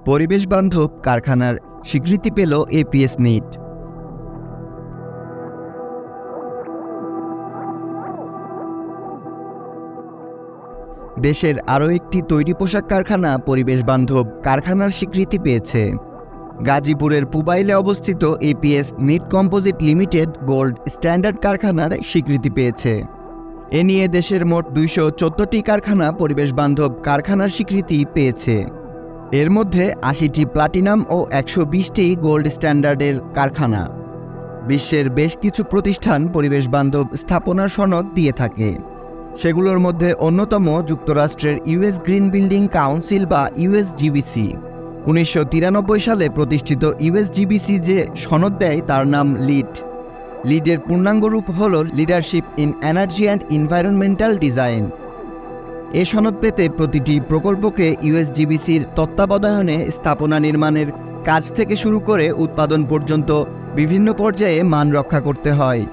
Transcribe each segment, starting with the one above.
পরিবেশ বান্ধব কারখানার স্বীকৃতি পেল APS Net। দেশের আরও একটি তৈরি পোশাক কারখানা পরিবেশ বান্ধব কারখানার স্বীকৃতি পেয়েছে। গাজীপুরের পুবাইলে অবস্থিত APS Net composite limited gold standard কারখানার স্বীকৃতি পেয়েছে। এ নিয়ে দেশের মোট 214টি কারখানা পরিবেশ বান্ধব কারখানার স্বীকৃতি পেয়েছে। এর মধ্যে 80টি প্লাটিনাম ও 120টি গোল্ড স্ট্যান্ডার্ডের কারখানা। বিশ্বের বেশ কিছু প্রতিষ্ঠান পরিবেশ বান্ধব স্থাপনার সনদ দিয়ে থাকে। সেগুলোর মধ্যে অন্যতম যুক্তরাষ্ট্রের ইউএস গ্রিন বিল্ডিং কাউন্সিল বা ইউএসজিবিসি। 1993 সালে প্রতিষ্ঠিত ইউএসজিবিসি যে সনদ দেয় তার নাম লিড। লিডের পূর্ণাঙ্গ রূপ হল leadership in energy and environmental design. এ সনদ পেতে প্রতিটি প্রকল্পকে ইউএসজিবিসির তত্ত্বাবধানে স্থাপনা নির্মাণের কাজ থেকে শুরু করে উৎপাদন পর্যন্ত বিভিন্ন পর্যায়ে মান রক্ষা করতে হয়।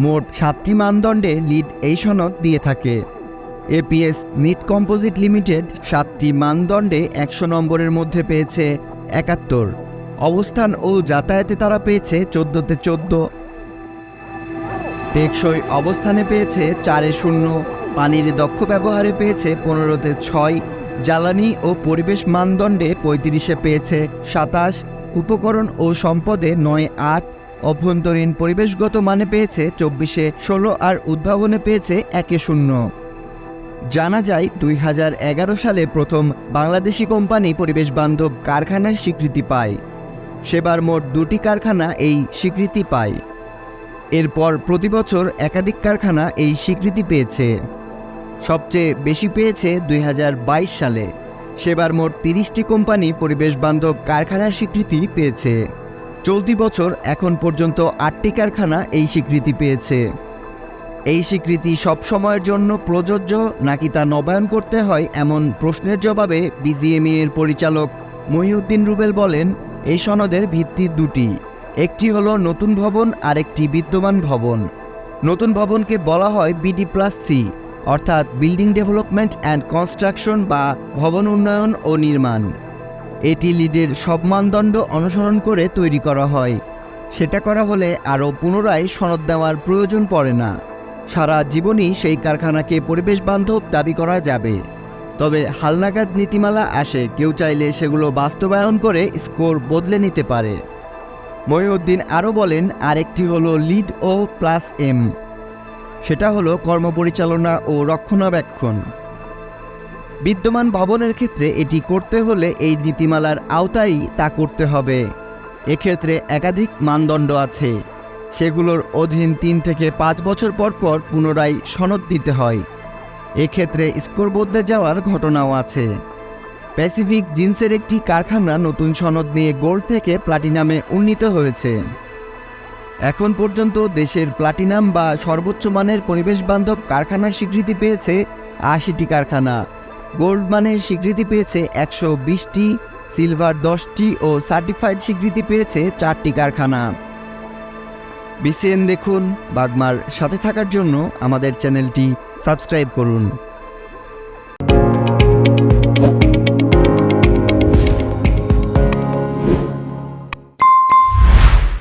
মোট 7টি মানদণ্ডে লিড এই সনদ দিয়ে থাকে। APS Net কম্পোজিট লিমিটেড 7টি মানদণ্ডে 100 নম্বরের মধ্যে পেয়েছে 71। অবস্থান ও যাতায়াতে তারা পেয়েছে 14তে 14। টেকসই অবস্থানে পেয়েছে 4-এ 0। পানির দক্ষ ব্যবহারে পেয়েছে 15তে 6। জ্বালানি ও পরিবেশ মানদণ্ডে 35-এ পেয়েছে 27। উপকরণ ও সম্পদে 9-8। অভ্যন্তরীণ পরিবেশগত মানে পেয়েছে 24-এ 16 আর উদ্ভাবনে পেয়েছে 1-এ 0। জানা যায় 2011 সালে প্রথম বাংলাদেশি কোম্পানি পরিবেশ বান্ধব কারখানার স্বীকৃতি পায়। সেবার মোট 2টি কারখানা এই স্বীকৃতি পায়। এরপর প্রতি বছর একাধিক কারখানা এই স্বীকৃতি পেয়েছে। সবচেয়ে বেশি পেয়েছে 2022 সালে। সেবার মোট 30টি কোম্পানি পরিবেশ বান্ধব কারখানার স্বীকৃতি পেয়েছে। চলতি বছর এখন পর্যন্ত 8টি কারখানা এই স্বীকৃতি পেয়েছে। এই স্বীকৃতি সব সময়ের জন্য প্রযোজ্য নাকি তা নবায়ন করতে হয় এমন প্রশ্নের জবাবে BGME এর পরিচালক মহিউদ্দিন রুবেল বলেন, এই সনদের ভিত্তি 2টি। একটি হলো নতুন ভবন আর একটি বিদ্যমান ভবন। নতুন ভবনকে বলা হয় BD+C, অর্থাৎ বিল্ডিং ডেভেলপমেন্ট অ্যান্ড কনস্ট্রাকশন বা ভবন উন্নয়ন ও নির্মাণ। এটি লিডের সব মানদণ্ড অনুসরণ করে তৈরি করা হয়। সেটা করা হলে আরও পুনরায় সনদ দেওয়ার প্রয়োজন পড়ে না। সারা জীবনই সেই কারখানাকে পরিবেশ বান্ধব দাবি করা যাবে। তবে হালনাগাদ নীতিমালা আসে, কেউ চাইলে সেগুলো বাস্তবায়ন করে স্কোর বদলে নিতে পারে। মহিউদ্দিন আরও বলেন, আরেকটি হলো লিড ও +M। সেটা হলো কর্মপরিচালনা ও রক্ষণাবেক্ষণ। বিদ্যমান ভবনের ক্ষেত্রে এটি করতে হলে এই নীতিমালার আওতায় তা করতে হবে। এক্ষেত্রে একাধিক মানদণ্ড আছে। সেগুলোর অধীন 3 থেকে 5 বছর পর পর পুনরায় সনদ দিতে হয়। এক্ষেত্রে স্কোর বদলে যাওয়ার ঘটনাও আছে। প্যাসিফিক জিন্সের একটি কারখানা নতুন সনদ নিয়ে গোল্ড থেকে প্লাটিনামে উন্নীত হয়েছে। এখন পর্যন্ত দেশের প্লাটিনাম বা সর্বোচ্চ মানের পরিবেশ বান্ধব কারখানার স্বীকৃতি পেয়েছে 80টি কারখানা। গোল্ড মানের স্বীকৃতি পেয়েছে 120টি, সিলভার 10টি ও সার্টিফাইড স্বীকৃতি পেয়েছে 4টি কারখানা। BCN দেখুন। বাগমার সাথে থাকার জন্য আমাদের চ্যানেলটি সাবস্ক্রাইব করুন।